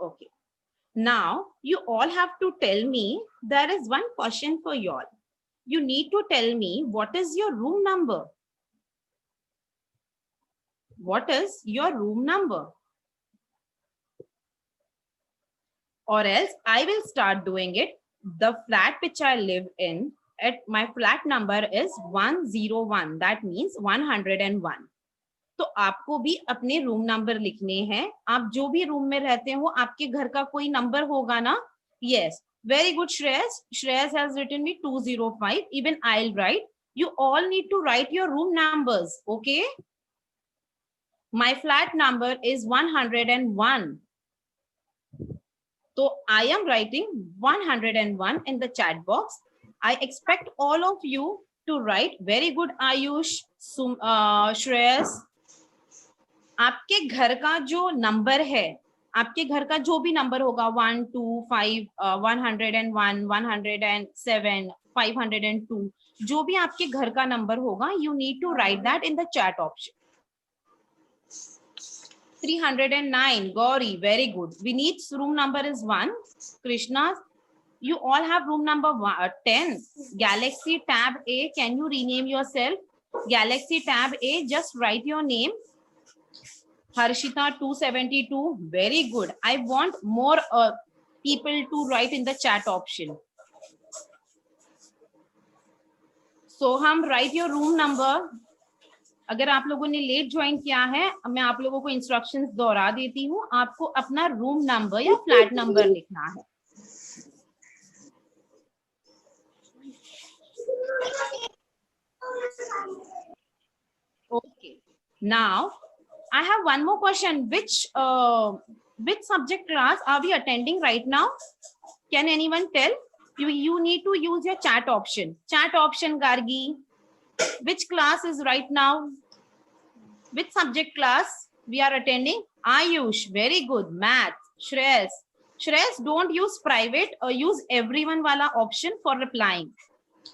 Okay. Now you all have to tell me, there is one question for you all. You need to tell me what is your room number. What is your room number? Or else I will start doing it. The flat which I live in, my flat number is 101. That means 101. तो आपको भी अपने room number लिखने हैं. आप जो भी room में रहते हो, आपके घर का कोई नंबर होगा ना? Yes, very good, Shreyas. Shreyas has written me 205. Even I'll write. You all need to write your room numbers, okay? My flat number is 101. So I am writing 101 in the chat box. I expect all of you to write. Very good, Ayush, Shreyas. आपके घर का जो number है, आपके घर का जो भी नंबर होगा 1, 2, 5, 101, 107, 502, जो भी आपके घर का नंबर होगा, you need to write that in the chat option. 309, Gauri, very good. Vineet's room number is 1. Krishna, you all have room number 10. Galaxy Tab A, can you rename yourself? Galaxy Tab A, just write your name. Harshita 272, very good. I want more people to write in the chat option. Soham, write your room number. अगर आप लोगों ने late join किया है, मैं आप लोगों को इंस्ट्रक्शंस दोहरा देती हूँ. आपको अपना रूम नंबर या फ्लैट नंबर लिखना है. Okay. Now I have one more question. Which subject class are we attending right now? Can anyone tell? You need to use your chat option. Chat option, Gargi. Which class is right now? Which subject class we are attending? Ayush, very good. Math. Shreyas. Shreyas, don't use private or use everyone wala option for replying.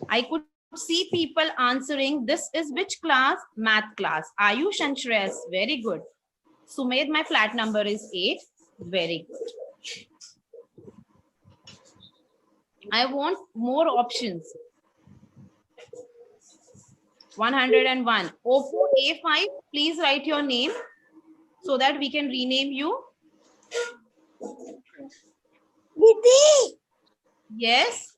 I could see people answering. This is which class? Math class. Ayush and Shreyas, very good. Sumed, my flat number is 8. Very good. I want more options. 101. Oppo A5, please write your name so that we can rename you. Didi. Yes.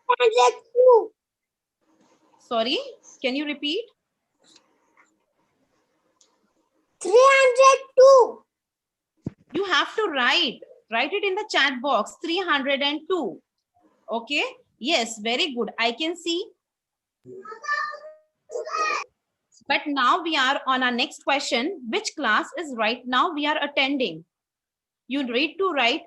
302. Sorry, can you repeat? 302. You have to write it in the chat box. 302. Okay. Yes, very good. I can see. But now we are on our next question. Which class is right now we are attending? You need to write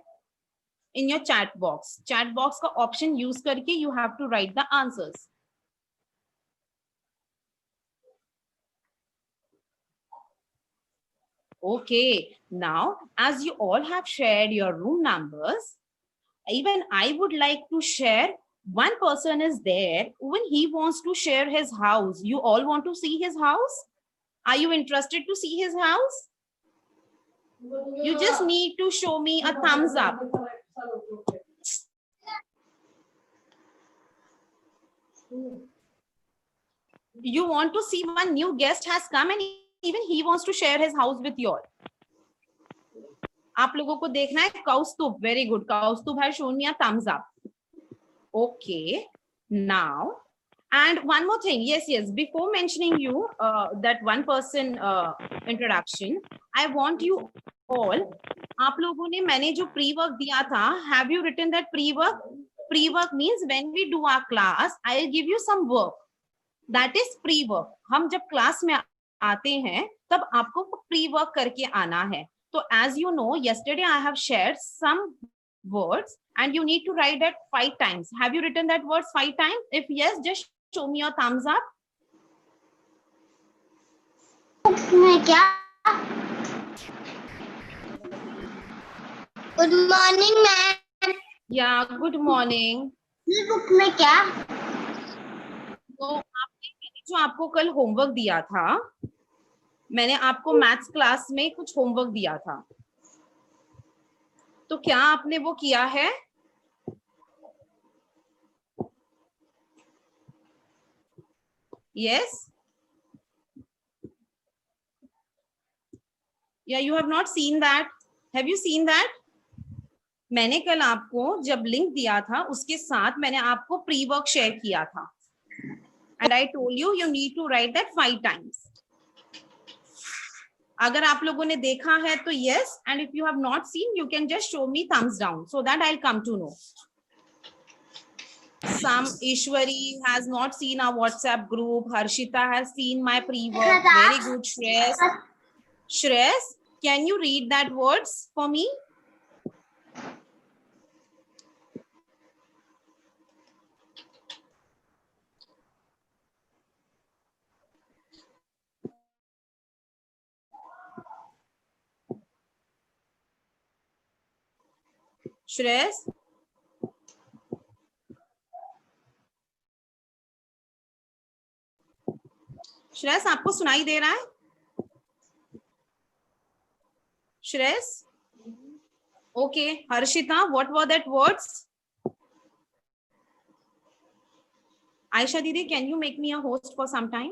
in your chat box. Chat box का option use करके you have to write the answers. Okay, now as you all have shared your room numbers, even I would like to share. One person is there when he wants to share his house. You all want to see his house? Are you interested to see his house? You just need to show me a thumbs up. You want to see one new guest has come and even he wants to share his house with you all. आप लोगों को देखना है Kaustubh, very good. Kaustubh has shown me a thumbs up. Okay, now, and one more thing. Yes, before mentioning you that one person introduction, I want you all, आप लोगों ने मैंने जो pre-work दिया था, have you written that pre-work? Pre-work means when we do our class, I'll give you some work. That is pre-work. हम जब class में आते हैं, तब आपको pre-work करके आना है. So as you know, yesterday I have shared some words and you need to write that 5 times. Have you written that words 5 times? If yes, just show me your thumbs up. Good morning, ma'am. Yeah, good morning. Book में क्या? तो आपने जो आपको कल homework दिया था, मैंने आपको मैथ्स क्लास में कुछ होमवर्क दिया था. तो क्या आपने वो किया है? Yes? Yeah, you have not seen that. Have you seen that? मैंने कल आपको जब लिंक दिया था उसके साथ मैंने आपको प्री वर्क शेयर किया था. And I told you you need to write that 5 times. अगर आप लोगों ने देखा है तो yes, and if you have not seen, you can just show me thumbs down so that I'll come to know. Some Ishwari has not seen our WhatsApp group. Harshita has seen my pre-work. Very good, Shreyas. Shreyas, can you read that words for me? Shreyas? Shreyas, आपको सुनाई दे रहा है? Shreyas? Okay. Harshita, what were that words? Aisha Didi, can you make me a host for some time?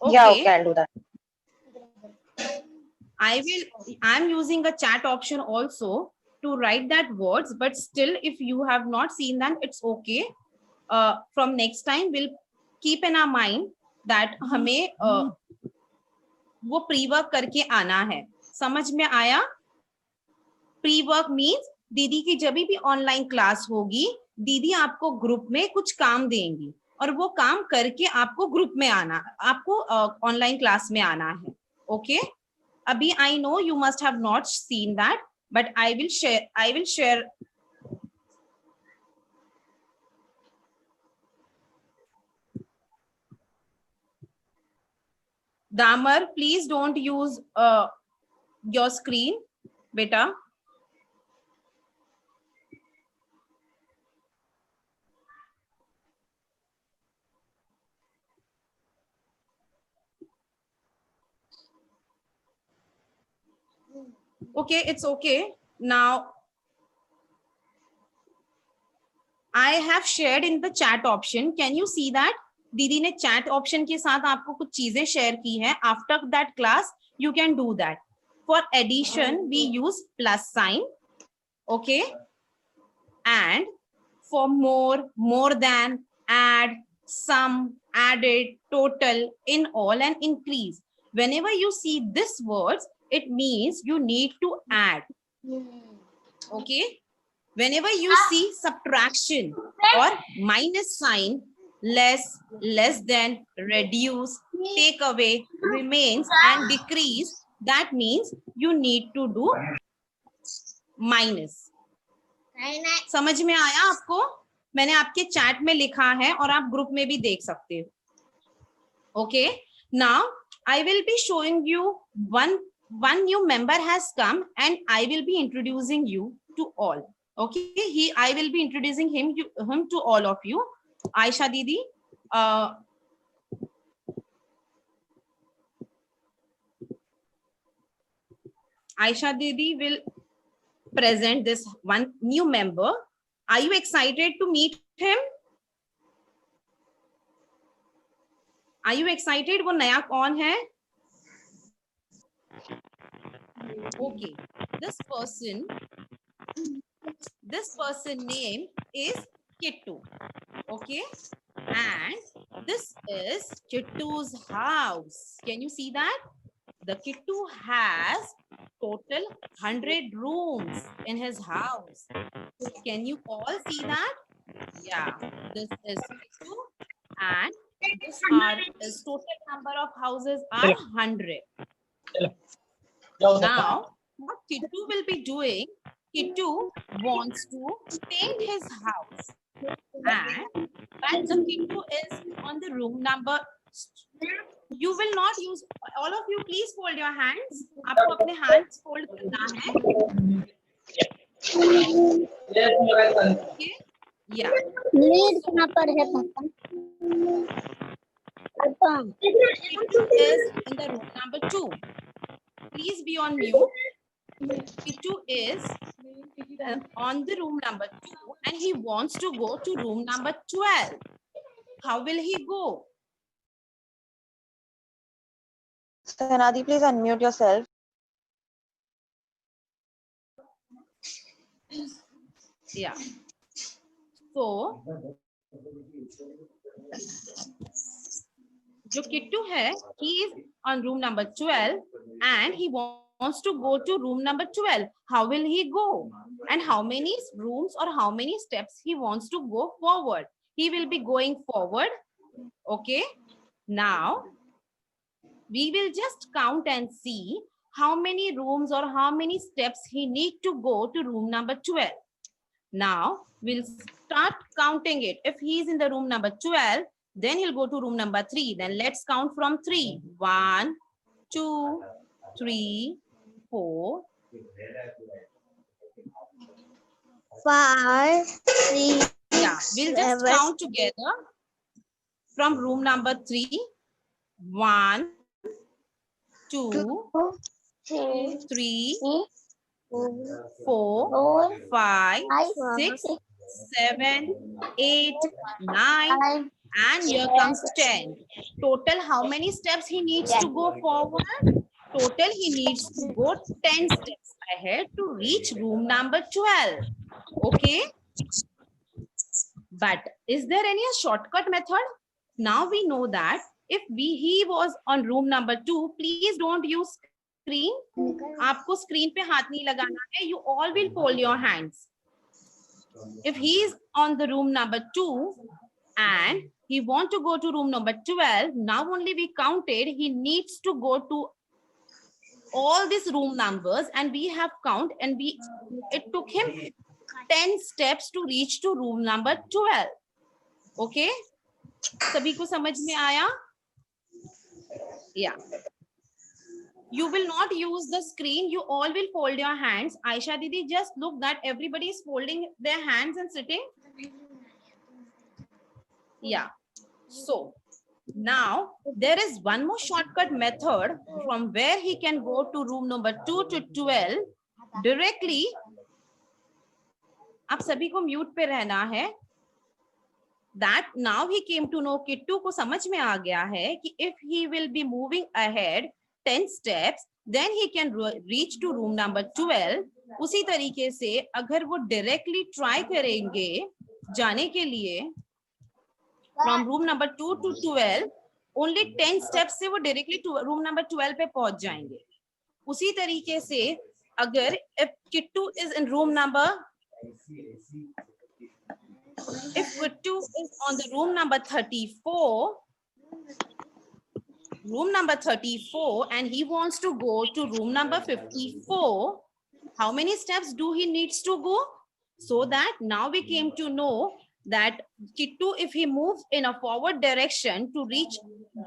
Okay. Yeah, okay, I'll do that. I'm using a chat option also to write that words, but still, if you have not seen that, it's okay. From next time, we'll keep in our mind that हमें वो pre work करके आना है. समझ में आया? Pre work means दीदी की जब भी ऑनलाइन क्लास होगी, दीदी आपको ग्रुप में कुछ काम देंगी और वो काम करके आपको ग्रुप में आना, आपको ऑनलाइन क्लास में आना है. ओके? अभी I know you must have not seen that, but I will share. Damar, please don't use your screen, beta. Okay, it's okay. Now, I have shared in the chat option. Can you see that? दीदी ने chat option के साथ आपको कुछ चीजें share की हैं. After that class, you can do that. For addition, we use plus sign. Okay. And for more, more than, add, sum, added, total, in all, and increase. Whenever you see this words, it means you need to add. Okay. Whenever you see subtraction or minus sign, less, less than, reduce, take away, remains, and decrease, that means you need to do minus. समझ में आया आपको? मैंने आपके chat में लिखा है और आप ग्रुप में भी देख सकते हो. Okay. Now I will be showing you one new member has come and I will be introducing you to all. Okay, I will be introducing him to all of you. Aisha Didi, Aisha Didi will present this one new member. Are you excited to meet him? Are you excited? वो नया कौन है? Okay, this person name is Kittu. Okay, and this is Kittu's house. Can you see that? The Kittu has total 100 rooms in his house. Can you all see that? Yeah, this is Kittu, and his total number of houses are 100. Now, what Kittu will be doing, Kittu wants to paint his house. And when the Kittu is on the room number, you will not use, all of you please fold your hands. आपको अपने hands fold करना है. Okay? Yeah. Kittu is in the room number 2. please be on mute. Kittu is on the room number 2 and he wants to go to room number 12. How will he go? Sanadi, please unmute yourself. Yeah. So, जो किट्टू है, he is on room number 12 and he wants to go to room number 12. How will he go? And how many rooms or how many steps he wants to go forward? He will be going forward. Okay. Now, we will just count and see how many rooms or how many steps he need to go to room number 12. Now, we'll start counting it. If he is in the room number 12, then he'll go to room number 3. Then let's count from 3. 1, 2, 3, 4. 5, 3. Yeah, we'll just 7. count together from room number 3. 1, 2, 3, 3, 4, 4, 5, 6, 6, 7, 8, 9, 5. and here comes 10. Total, how many steps he needs to go forward? Total, he needs to go 10 steps ahead to reach room number 12. Okay? But is there any shortcut method? Now we know that if he was on room number 2, please don't use screen. आपको screen पे हाथ नहीं लगाना है. You all will fold your hands. If he is on the room number 2 and he want to go to room number 12, now only we counted, he needs to go to all these room numbers and we have count and it took him 10 steps to reach to room number 12. Okay? सभी को समझ में आया? Yeah. You will not use the screen. You all will fold your hands. Aisha Didi, just look that everybody is folding their hands and sitting. Yeah. So now there is one more shortcut method from where he can go to room number 2 to 12 directly. आप सभी को mute पे रहना है. That now he came to know, Kittu को समझ में आ गया है कि if he will be moving ahead 10 steps, then he can reach to room number 12. उसी तरीके से अगर वो directly try करेंगे जाने के लिए from room number 2 to 12, only 10 steps से वो directly to room number 12 पे पहुंच जाएंगे. उसी तरीके से अगर if Kittu is in room number, if Kittu is on the room number 34, and he wants to go to room number 54, how many steps do he needs to go? So that now we came to know that Kittu, if he moves in a forward direction to reach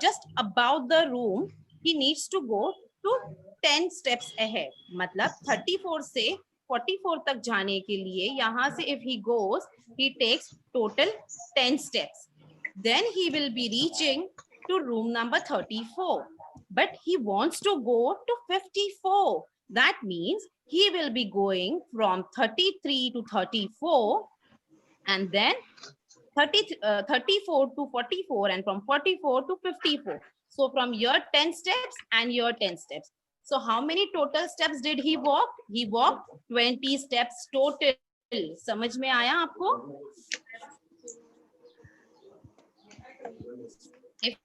just above the room, he needs to go to 10 steps ahead. मतलब 34 से 44 तक जाने के लिए यहाँ से if he goes, he takes total 10 steps. Then he will be reaching to room number 34. But he wants to go to 54. That means he will be going from 33 to 34 and then 34 to 44 and from 44 to 54. So from here 10 steps and here 10 steps. So how many total steps did he walk? He walked 20 steps total. समझ में आया आपको? If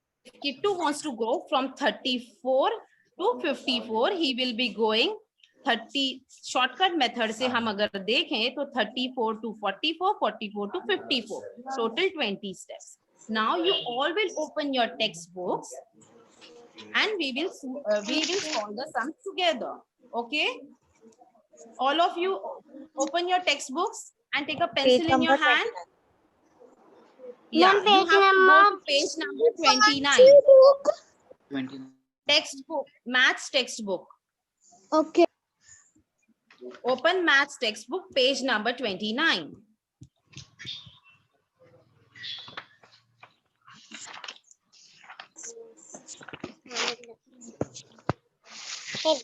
Kittu wants to go from 34 to 54, he will be going 30 shortcut method से हम अगर देखें तो 34 to 44, 44 to 54, total 20 steps. Now you all will open your textbooks and we will solve the sums together. Okay? All of you open your textbooks and take a pencil in your hand. Yeah, you have to go to page number 29. 29. Textbook, maths textbook. Okay. Open maths textbook, page number 29. But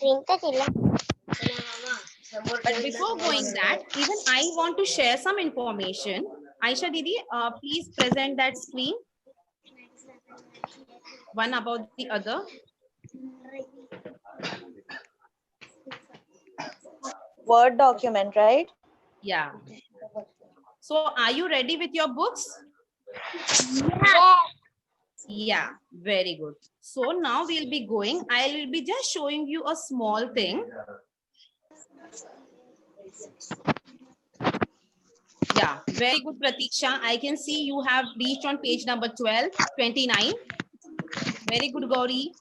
before going that, even I want to share some information. Aisha Didi, please present that screen, one about the other. Word document, right? Yeah. So are you ready with your books? Yeah, very good. So now we'll be going. I will be just showing you a small thing. Yeah, very good, Pratiksha. I can see you have reached on page number 12, 29. Very good, Gauri.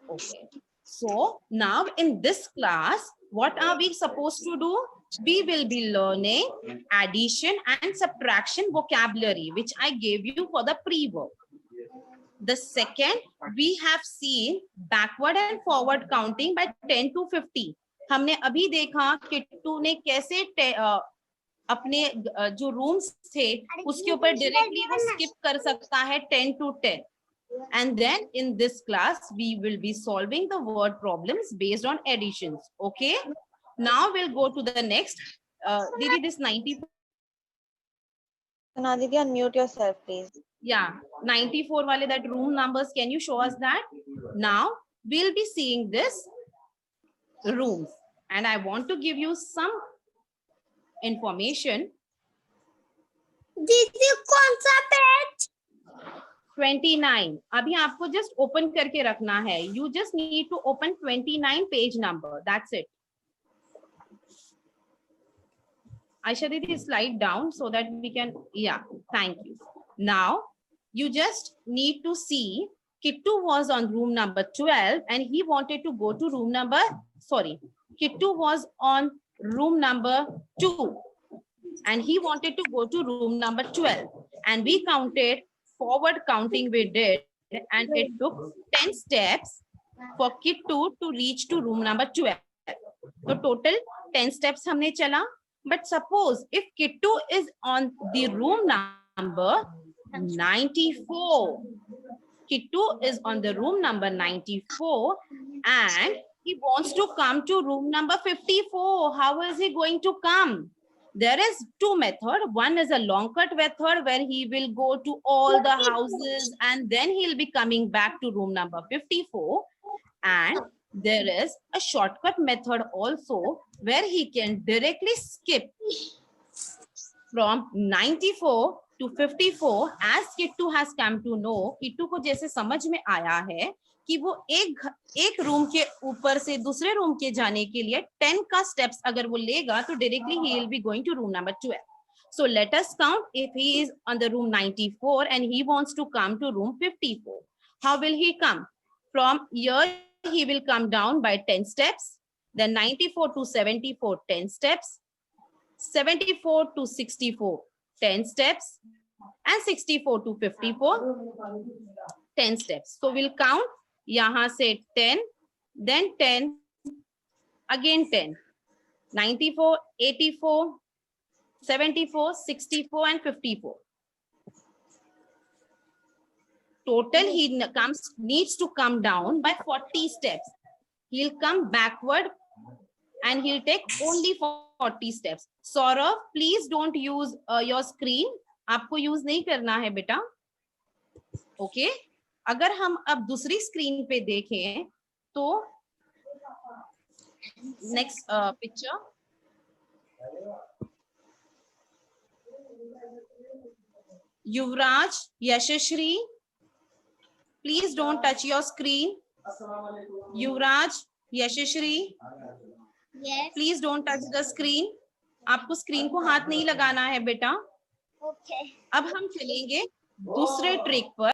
Okay. So now in this class, what are we supposed to do? We will be learning addition and subtraction vocabulary, which I gave you for the pre-work. The second, we have seen backward and forward counting by 10 to 50. हमने अभी देखा किट्टू ने कैसे अपने जो rooms थे उसके ऊपर डायरेक्टली वो स्किप कर सकता है 10 to 10. And then in this class, we will be solving the word problems based on additions. Okay. Now we'll go to the next. Didi, this 94. Sana Didi, unmute yourself, please. Yeah, 94 wale, that room numbers. Can you show us that? Now we'll be seeing this rooms. And I want to give you some information. दीदी कौन सा page? 29. अभी आपको just open करके रखना है. You just need to open 29 page number. That's it. Aisha Didi, slide down so that we can, yeah, thank you. Now, you just need to see Kittu was on room number 12 and he wanted to go to room number, sorry, Kittu was on room number 2 and he wanted to go to room number 12 and we counted, forward counting we did, and it took 10 steps for Kittu to reach to room number 12. So total 10 steps हमने चला. But suppose if Kittu is on the room number 94, Kittu is on the room number 94 and he wants to come to room number 54. How is he going to come? There is two methods. One is a long cut method where he will go to all the houses and then he'll be coming back to room number 54. And there is a shortcut method also where he can directly skip from 94 to 54 as Kittu has come to know. Kittu को जैसे समझ में आया है कि वो एक room के ऊपर से दूसरे रूम के जाने के लिए 10 का steps अगर वो लेगा तो directly he will be going to room number 12. So let us count if he is on the room 94 and he wants to come to room 54. How will he come? From here he will come down by 10 steps, then 94 to 74, 10 steps, 74 to 64, 10 steps, and 64 to 54, 10 steps. So we'll count yahan se 10, then 10, again 10, 94, 84, 74, 64, and 54. Total he needs to come down by 40 steps. He'll come backward and he'll take only 40 steps. Saurav, please don't use your screen. आपको use नहीं करना है बेटा. Okay? अगर हम अब दूसरी screen पे देखें तो next picture. Yuvraj, Yashashri, please don't touch your screen. Yuvraj, Yashashri, Yes. please don't touch the screen. आपको screen को हाथ नहीं लगाना है बेटा. Okay. अब हम चलेंगे दूसरे ट्रिक पर.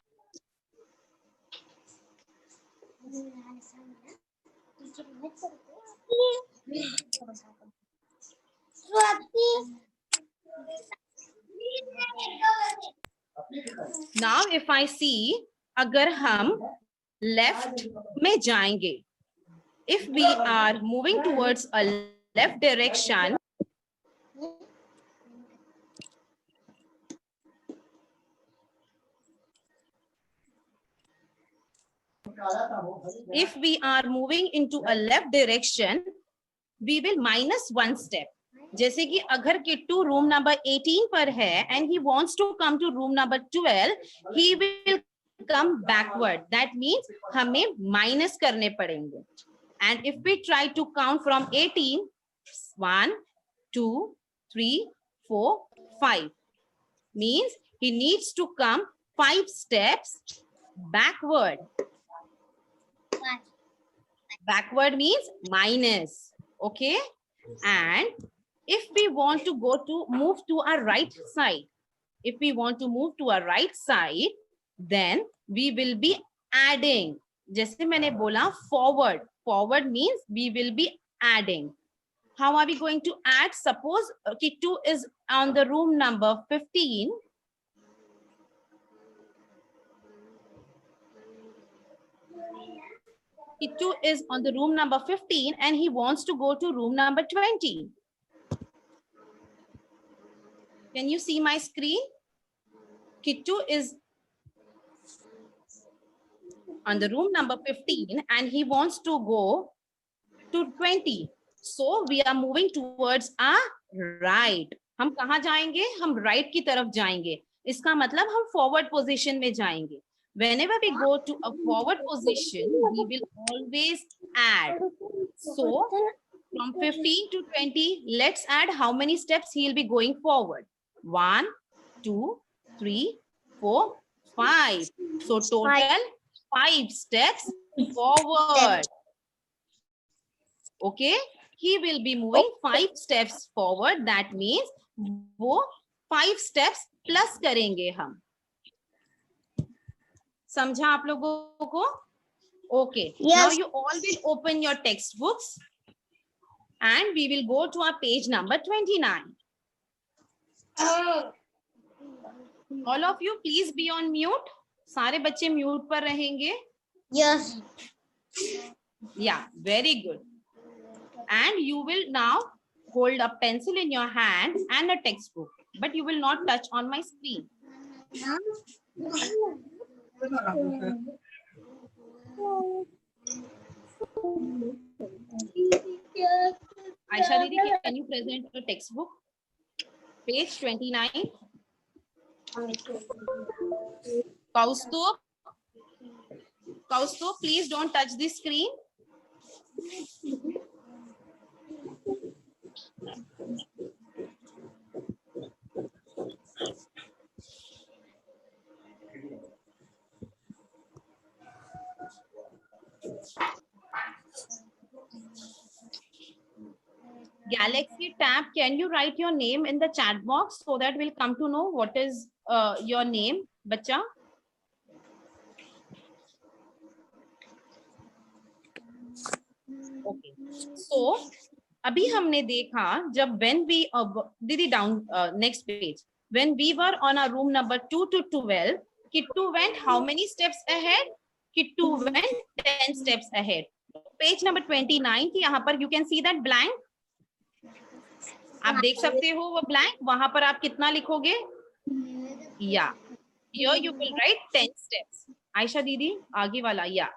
Now if I see, अगर हम left में जाएंगे, if we are moving towards a left direction, If we are moving into a left direction, we will minus 1 step. जैसे कि अगर किट्टू रूम नंबर 18 पर है and he wants to come to room number 12, he will come backward. That means हमें minus करने पड़ेंगे. And if we try to count from 18, 1, 2, 3, 4, 5, means he needs to come 5 steps backward. Backward means minus. Okay. And if we want to move to our right side, then we will be adding. जैसे मैंने बोला forward. Forward means we will be adding. How are we going to add? Suppose Kittu is on the room number 15. Kittu is on the room number 15 and he wants to go to room number 20. Can you see my screen? Kittu is on the room number 15 and he wants to go to 20. So we are moving towards our right. हम कहाँ जाएंगे? हम right की तरफ जाएंगे. इसका मतलब हम forward position में जाएंगे. Whenever we go to a forward position, we will always add. So from 15 to 20, let's add how many steps he will be going forward. 1, 2, 3, 4, 5. So total 5 steps forward. Okay, he will be moving 5 steps forward. That means वो 5 steps plus करेंगे हम. समझा आप लोगों को? Okay. Yes. Now you all will open your textbooks and we will go to our page number 29. All of you please be on mute. सारे बच्चे mute पर रहेंगे. Yes. Yeah, very good. And you will now hold a pencil in your hand and a textbook, but you will not touch on my screen. Aisha Didi, can you present your textbook? Page 29. Kaustubh, please don't touch the screen. Galaxy tab, can you write your name in the chat box so that we'll come to know what is your name, bacha? Okay. So, अभी हमने देखा जब when we दीदी down next page, when we were on our room number 2 to 12, Kittu went how many steps ahead? Kittu went 10 steps ahead. Page number 29 की यहाँ पर you can see that blank. आप देख सकते हो वो blank. वहां पर आप कितना लिखोगे? Yeah. Here you will write 10 steps. Ayesha दीदी आगे वाला yeah.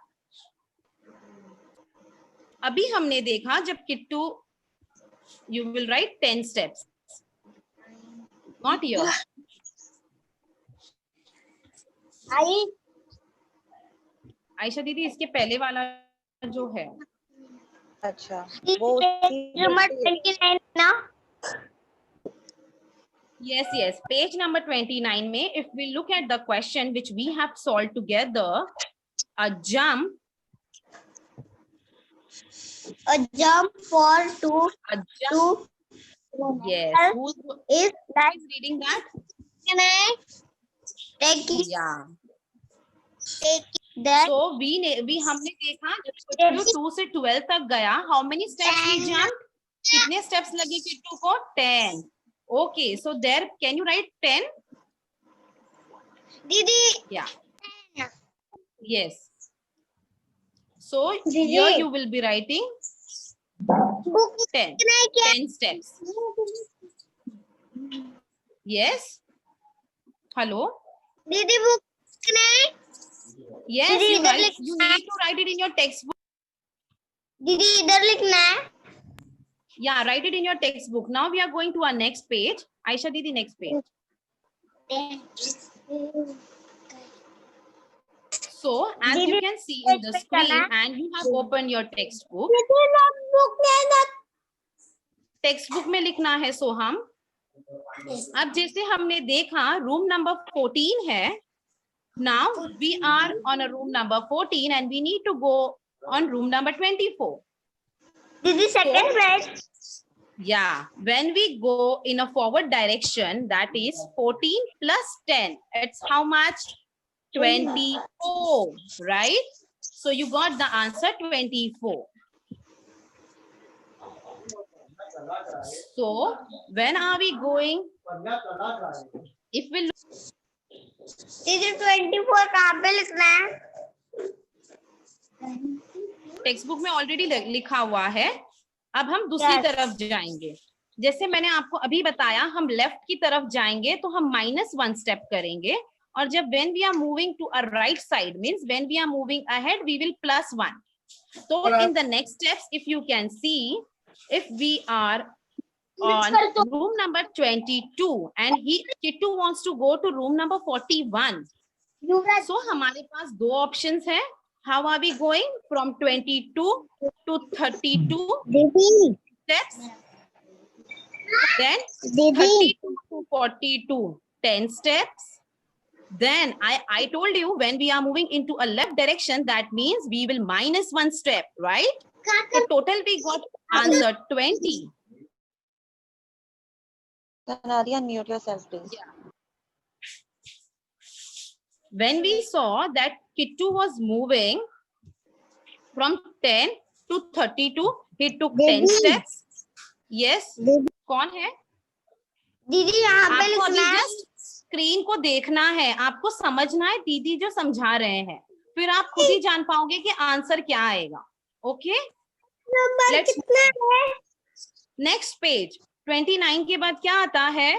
अभी हमने देखा जब Kittu you will write 10 steps. Not here. Ayesha दीदी इसके पहले वाला जो है. अच्छा वो Yes, page number 29 में if we look at the question which we have solved together, a jump for two yes, who is like is reading that? can I take it? Yeah. Take that So we हमने देखा जब किट्टू 2 से 12 तक गया, how many steps he jumped? कितने steps लगे किट्टू को? 10. Okay, so there can you write 10? Didi. Yeah. Yes. So Didi. here you will be writing Book 10. can I get? 10 steps. Yes. Hello. Didi book can I? Yes, दीदी, you इधर write. You लिखना है। need to write it in your textbook. दीदी इधर लिखना है। Yeah, write it in your textbook. Now we are going to our next page. Aisha Didi, next page. So, as you Didi, can see in the page पे screen, जाना है। and you have opened your textbook. दीदी notebook में ना। Text में लिखना है सोहम। अब जैसे हमने देखा रूम नंबर 14 है। Now we are on a room number 14 and we need to go on room number 24. दीदी second page. Yeah, when we go in a forward direction, that is 14 plus 10, it's how much? 24, right? So you got the answer 24. So when are we going? If we look, दीदी 24 कहाँ पे लिखना है? Text book में already लिखा हुआ है। अब हम दूसरी Yes. तरफ जाएंगे। जैसे मैंने आपको अभी बताया, हम लेफ्ट की तरफ जाएंगे तो हम -1 स्टेप करेंगे, और जब when we are moving to a right side means when we are moving ahead we will +1. So in the next steps, if you can see, if we are on room number 22 and Kittu wants to go to room number 41. So हमारे पास दो options है. How are we going from 22 to 32 दीदी steps? Then दीदी 32 to 42, 10 steps. Then I told you when we are moving into a left direction, that means we will -1 step, right? So total we got answer 20. Kanadi, unmute yourself, please. When we saw that Kittu was moving from 10 to 32, he took 10 Baby. steps. Yes. दीदी कौन है? दीदी यहाँ पे आपको अभी लिखना है। जस्ट स्क्रीन को देखना है, आपको समझना है दीदी जो समझा रहे हैं, फिर आप खुद ही जान पाओगे कि आंसर क्या आएगा। ओके, नंबर Let's- कितना है? नेक्स्ट पेज 29 के बाद क्या आता है?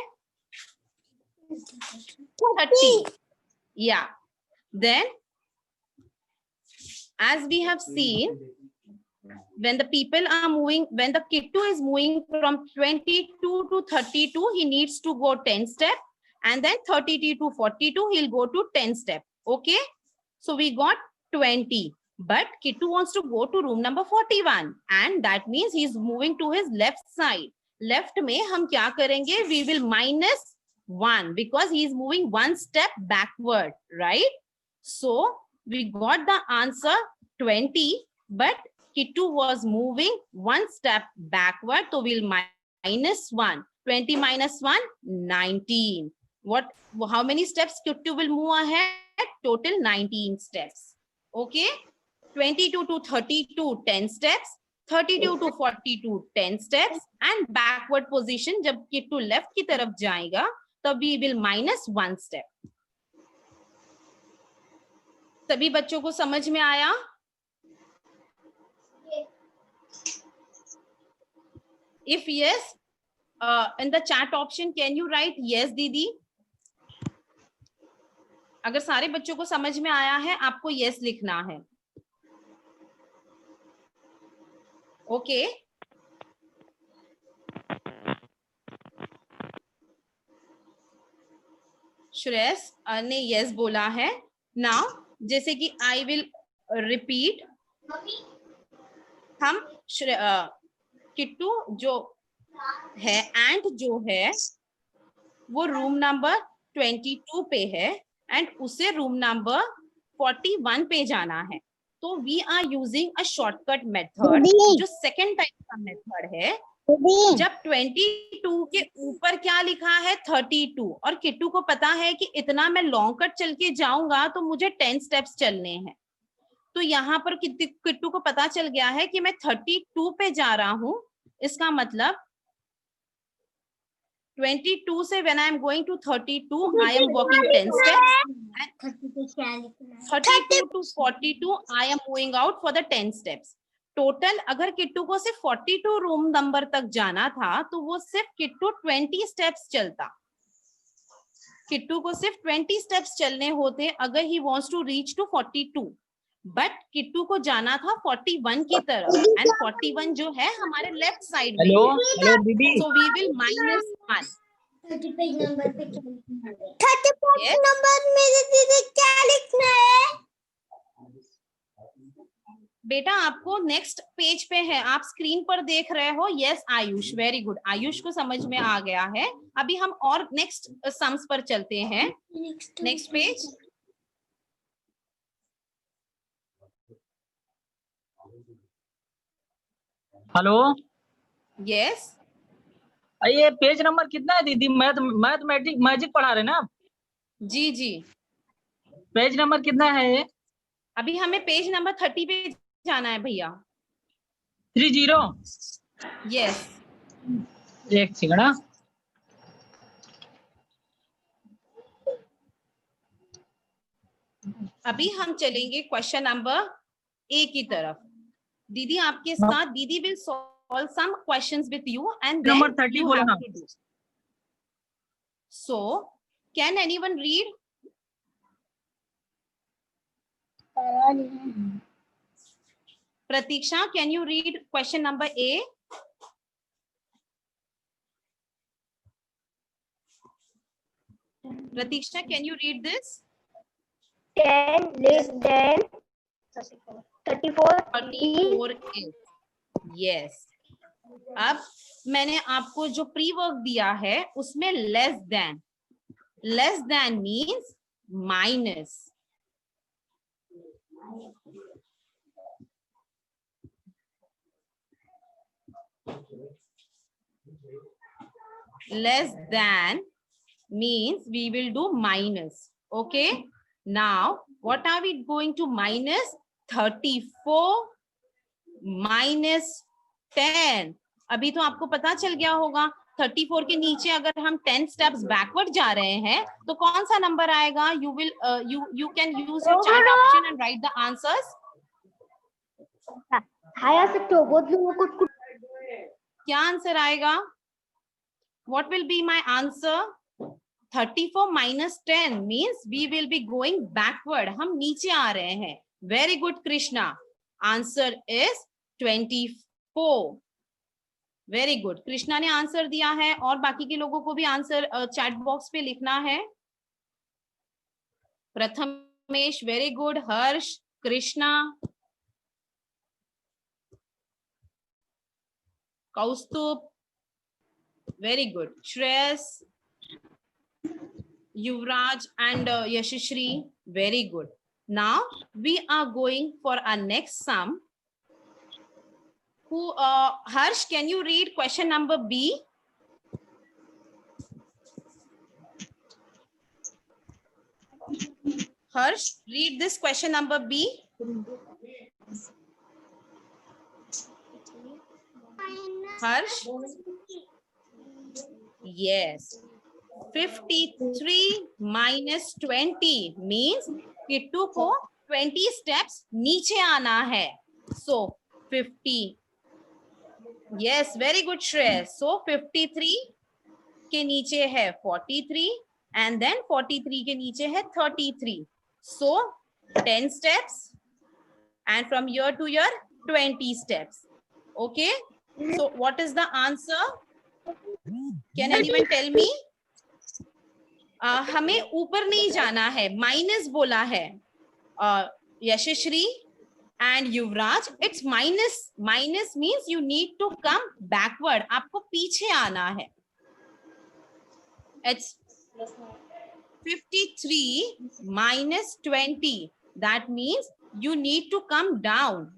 30. Yeah. Then, as we have seen, when the people are moving, when the Kittu is moving from 22 to 32, he needs to go 10 step, and then 32 to 42, he'll go to 10 step. Okay. So we got 20, but Kittu wants to go to room number 41, and that means he's moving to his left side. Left में हम क्या करेंगे? We will -1 because he is moving 1 step backward, right? So we got the answer 20, but Kittu was moving 1 step backward, so we'll -1. 20 minus 1, 19. How many steps Kittu will move ahead? Total 19 steps. Okay. 22 to 32, 10 steps. 32 to 42, 10 steps. And backward position, जब Kittu left की तरफ जाएगा, तब we will -1 step. सभी बच्चों को समझ में आया? If yes, in the chat option, can you write yes, दीदी? अगर सारे बच्चों को समझ में आया है, आपको yes लिखना है. Okay. श्रेयस ने yes बोला है. Now, जैसे कि I will repeat. हम किट्टू जो है एंड जो है वो रूम नंबर 22 पे है एंड उसे रूम नंबर 41 पे जाना है. तो we are using a shortcut method, जो सेकेंड टाइप का मेथड है. जब 22 के ऊपर क्या लिखा है? 32, और किट्टू को पता है कि इतना मैं लॉन्ग कट चल के जाऊंगा तो मुझे 10 स्टेप्स चलने हैं. तो यहाँ पर किट्टू को पता चल गया है कि मैं 32 पे जा रहा हूं. इसका मतलब 22 से when I am going to 32, I am walking 10 steps. 32 to 42, I am moving out for the 10 steps. Total अगर किट्टू को सिर्फ 42 रूम नंबर तक जाना था तो वो सिर्फ किट्टू 20 स्टेप्स चलता, किट्टू को सिर्फ 20 स्टेप्स चलने होते अगर he wants to reach to 42, but Kittu को जाना था 41 की तरफ, एंड 41 जो है हमारे लेफ्ट साइड में हेलो है, हेलो दीदी, so we will minus 1. 34 Yes. Number मेरे दीदी क्या लिखना है? बेटा आपको नेक्स्ट पेज पे है, आप स्क्रीन पर देख रहे हो. Yes Ayush, very good. Ayush को समझ में आ गया है. अभी हम और नेक्स्ट सम्स पर चलते हैं. Next page. हेलो. यस, ये पेज नंबर कितना है दीदी? मैजिक पढ़ा रहे ना आप? जी जी. पेज नंबर कितना है ये? अभी हमें पेज नंबर 30 पे जाना है भैया. 30. यस. एक सेकंड. अभी हम चलेंगे क्वेश्चन नंबर ए की तरफ. दीदी आपके साथ, दीदी will solve some questions with you and then number 30 you बोला have ना. to do. So, can anyone read? Pratiksha, can you read question number A? Pratiksha, can you read this? 10 less than 34 34 is. Yes. अब मैंने आपको जो pre work दिया है उसमें less than means minus. Less than means we will do minus. Okay. Now, what are we going to minus? 34 minus 10. अभी तो आपको पता चल गया होगा 34 के नीचे अगर हम 10 स्टेप्स बैकवर्ड जा रहे हैं तो कौन सा नंबर आएगा? You can use your chat option and write the answers. क्या आंसर आएगा? What will be my answer? 34 minus 10 means we will be going backward. हम नीचे आ रहे हैं. Very good, Krishna. Answer is 24. Very good. Krishna ने answer दिया है और बाकी के लोगों को भी आंसर चैट बॉक्स पे लिखना है. Prathamesh, very good. Harsh, Krishna, Kaustubh, very good. Shreyas, Yuvraj and Yashashree, very good. Now we are going for our next sum. Who, Harsh, can you read question number B? Harsh, read this question number B. Harsh? Yes. 53 minus 20 means Kittu को 20 steps नीचे आना है. So 50. Yes, very good, Shreyas. So 53 के नीचे है 43 and then 43 के नीचे है 33. So 10 steps and from here to here 20 steps. Okay. So what is the answer? Can anyone tell me? हमें ऊपर नहीं जाना है, माइनस बोला है. Yashashri and Yuvraj, it's minus. Minus means you need to come backward. आपको पीछे आना है. It's 53 minus 20. That means you need to come down.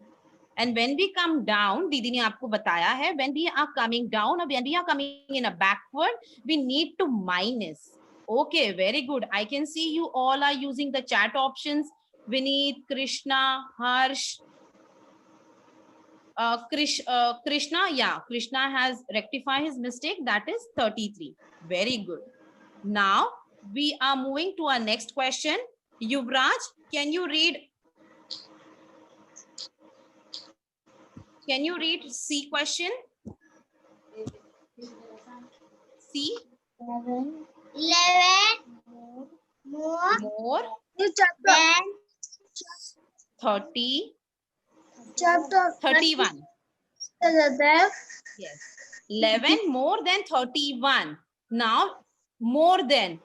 And when we come down, दीदी ने आपको बताया है, when we are coming down or when we are coming in a backward, we need to minus. Okay, very good. I can see you all are using the chat options. Vineet, Krishna, Harsh, Krishna, yeah, Krishna has rectified his mistake. That is 33. Very good. Now we are moving to our next question. Yuvraj, can you read? Can you read C question? C. 11 more Then 30, chapter 31. above. Yes. 11 more than 31. Now, more than.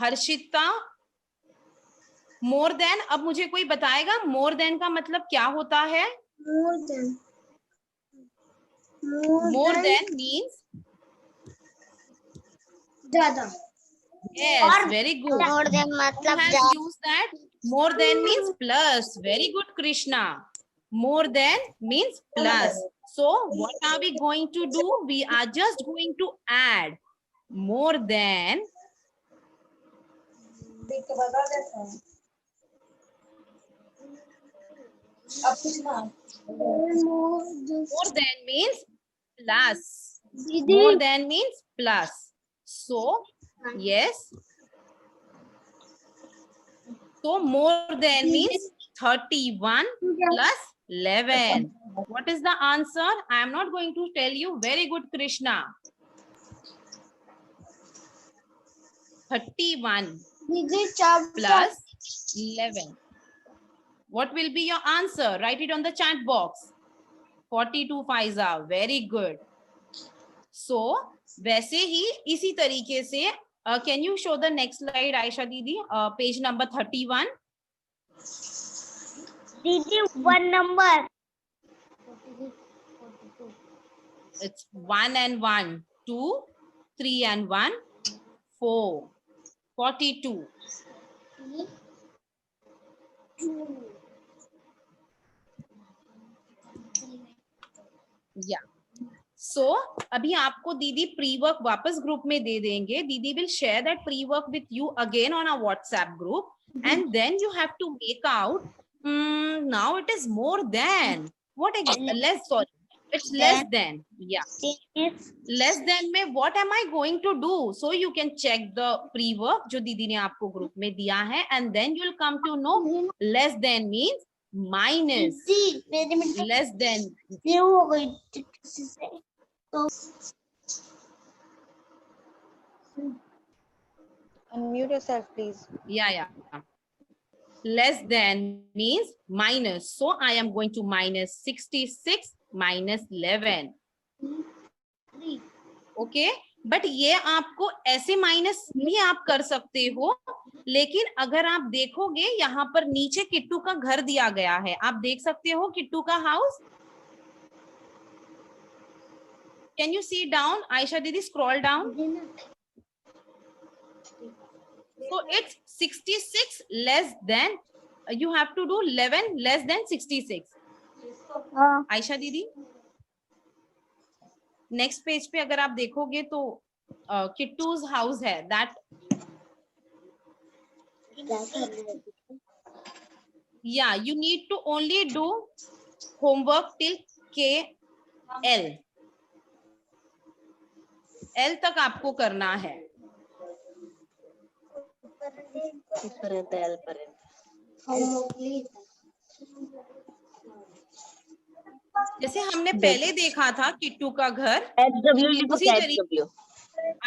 Harshita, more than. अब मुझे कोई बताएगा more than का मतलब क्या होता है? More than means. ज्यादा. Yes, very good. More than Who मतलब has ज्यादा. used that? More than means plus. Very good, Krishna. More than means plus. So what are we going to do? We are just going to add more than. More than means plus. More than means plus. So yes. So more than means 31 plus 11. What is the answer? I am not going to tell you. Very good, Krishna. 31 plus 11. What will be your answer? Write it on the chat box. 42 Faiza. Very good. So, वैसे ही इसी तरीके से can you show the next slide, Aisha Didi? Page number 31. Didi, one number. It's 1 and 1, 2, 3 and 1, 4, 42. Yeah. So, अभी आपको दीदी pre work वापस group में दे देंगे. दीदी will share that pre work with you again on our WhatsApp group, and then you have to make out. Now it is more than. What again? Less. Sorry, it's less than. Yeah. Less than में what am I going to do? So you can check the pre work जो दीदी ने आपको group में दिया है, and then you'll come to know less than means minus. Less than. Unmute yourself, please. Yeah. Less than means minus. So I am going to minus 66 minus 11. Okay. But ये आपको ऐसे माइनस भी आप कर सकते हो, लेकिन अगर आप देखोगे यहाँ पर नीचे किट्टू का घर दिया गया है. आप देख सकते हो किट्टू का house. Can you see down? Aisha Didi, scroll down. So it's 66 less than, you have to do 11 less than 66. Aisha Didi, next page पे अगर आप देखोगे तो किट्टू's house है. That, yeah, you need to only do homework till KL. L तक आपको करना है. जैसे हमने पहले देखा था किट्टू का घर, उसी तरीके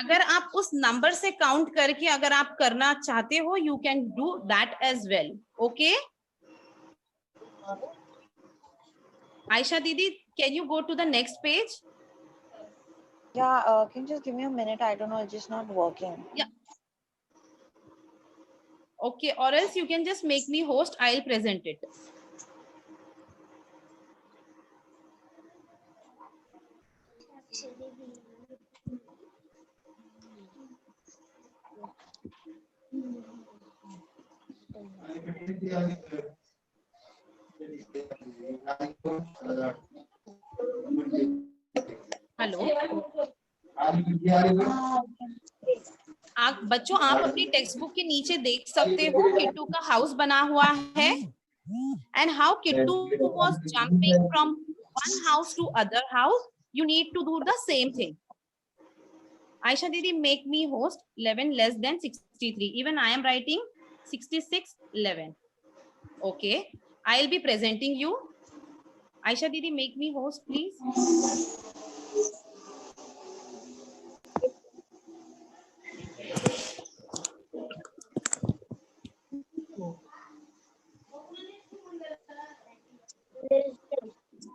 अगर आप उस नंबर से काउंट करके अगर आप करना चाहते हो, you can do that as well. Okay Ayesha दीदी, can you go to the next page? Yeah, can you just give me a minute? I don't know, it's just not working. Yeah. Okay, or else you can just make me host. I'll present it. Hello आप बच्चों, आप अपनी text book के नीचे देख सकते हो किट्टू का हाउस बना हुआ है, and how Kittu was jumping from one house to other house. You need to do the same thing. Aisha Didi, make me host. 11 less than 63. Even I am writing 66 11. Okay, I'll be presenting you. Aisha Didi, make me host, please.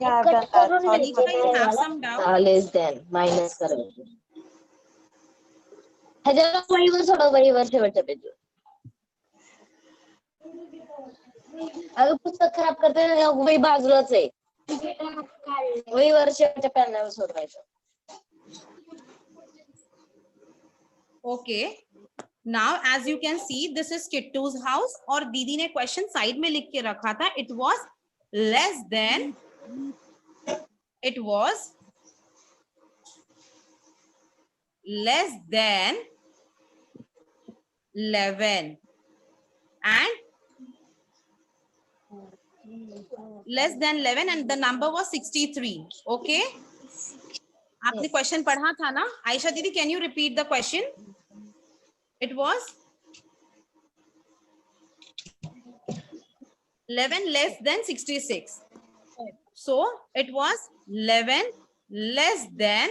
Yeah, I've done that. Sorry. Anika, you have some doubt? Less than minus करो हजार वही वर छोड़ो वही वर शेवटच्या page अगं पुस्तक खराब करते वही बाजूलाच आहे वही वर शेवटच्या पेनला सोडवायचं Okay. Now, as you can see, this is Kittu's house. और दीदी ने क्वेश्चन साइड में लिख के रखा था. It was less than 11 and less than 11 and the number was 63. Okay. आपने क्वेश्चन पढ़ा था ना? आयशा दीदी, can you repeat the question? It was 11 less than 66. So it was 11 less than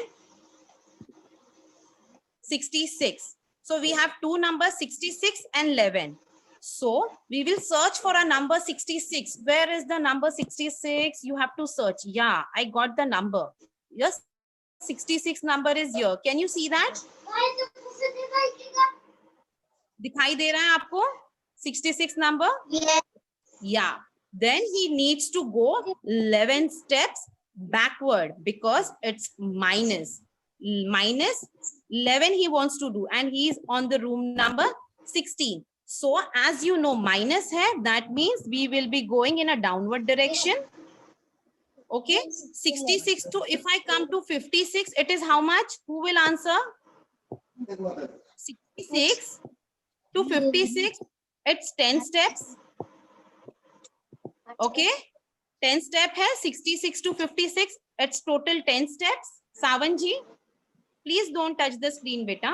66. So we have two numbers, 66 and 11. So we will search for a number 66. Where is the number 66? You have to search. Yeah, I got the number. Yes, 66 number is here. Can you see that? दिखाई दे रहा है आपको 66 number? Yes. Yeah. Then he needs to go 11 steps backward because it's minus 11 he wants to do and he is on the room number 16. So as you know minus hai, that means we will be going in a downward direction. Okay, 66 to, if I come to 56, it is how much? Who will answer? 66 to 56, it's 10 steps. Okay, 10 step hai, 66 to 56, it's total 10 steps. Savanji, please don't touch the screen beta.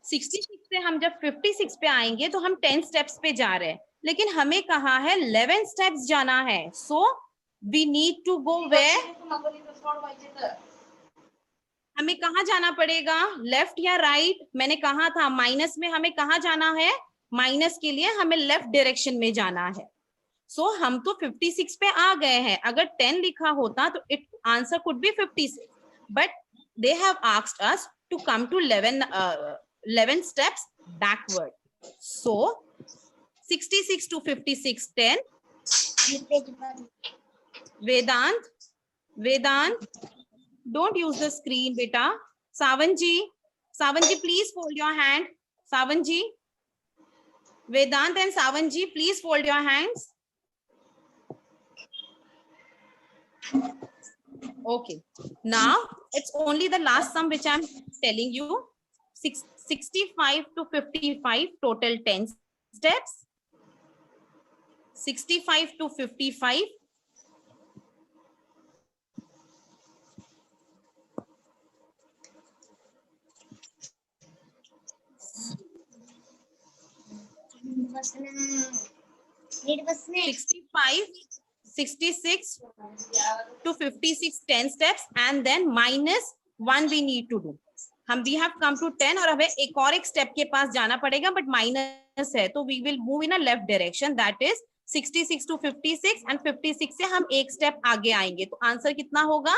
66 से हम जब 56 पे आएंगे तो हम 10 steps पे जा रहे हैं, लेकिन हमें कहा है 11 steps जाना है. So we need to go where? हमें कहाँ जाना पड़ेगा? लेफ्ट या राइट? मैंने कहा था माइनस में हमें कहाँ जाना है? माइनस के लिए हमें लेफ्ट डायरेक्शन में जाना है. सो हम तो 56 पे आ गए हैं. अगर 10 लिखा होता तो it answer could be 56, but they have asked us to come to 11 steps backward. So 66 to 56, 10. Vedant, don't use the screen, beta. Savanji, please fold your hand. Savanji, Vedant and Savanji, please fold your hands. Okay, now it's only the last sum which I'm telling you. 65 to 55, total 10 steps. 65 to 55. Need was 65, 66 to 56, 10 steps, and then minus 1 we need to do. हम we have come to 10 और हमें एक और एक step के पास जाना पड़ेगा, but minus है तो we will move in a left direction, that is 66 to 56 and 56 से हम एक स्टेप आगे आएंगे, तो आंसर कितना होगा?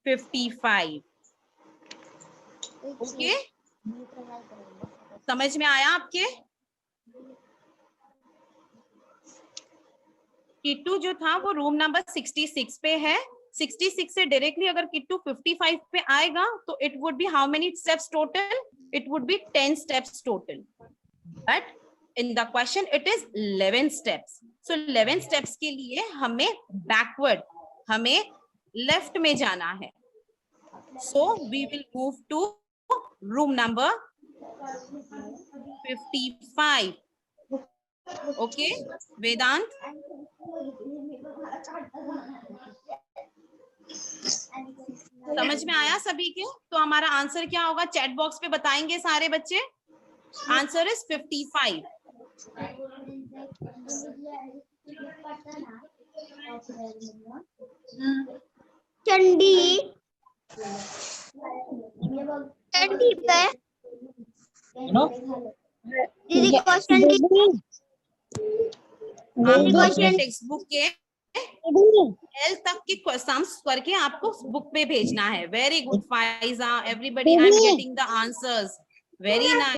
55. ओके, समझ में आया आपके? किट्टू जो था वो रूम नंबर 66 पे है. 66 से डायरेक्टली अगर किट्टू 55 पे आएगा तो it would be how many steps total? It would be 10 steps total, but in the question it is 11 steps. So 11 steps के लिए हमें बैकवर्ड, हमें लेफ्ट में जाना है. So we will move to room number 55. Okay Vedant, समझ में आया सभी के? तो हमारा आंसर क्या होगा? चैट बॉक्स पे बताएंगे सारे बच्चे. Answer is 55. चंडी पे नो दीदी क्वेश्चन आपने टेक्स्ट बुक के एल तक के सम्स करके आपको बुक पे भेजना है. Very good Pfizer, everybody, I am getting the answers. Very nice.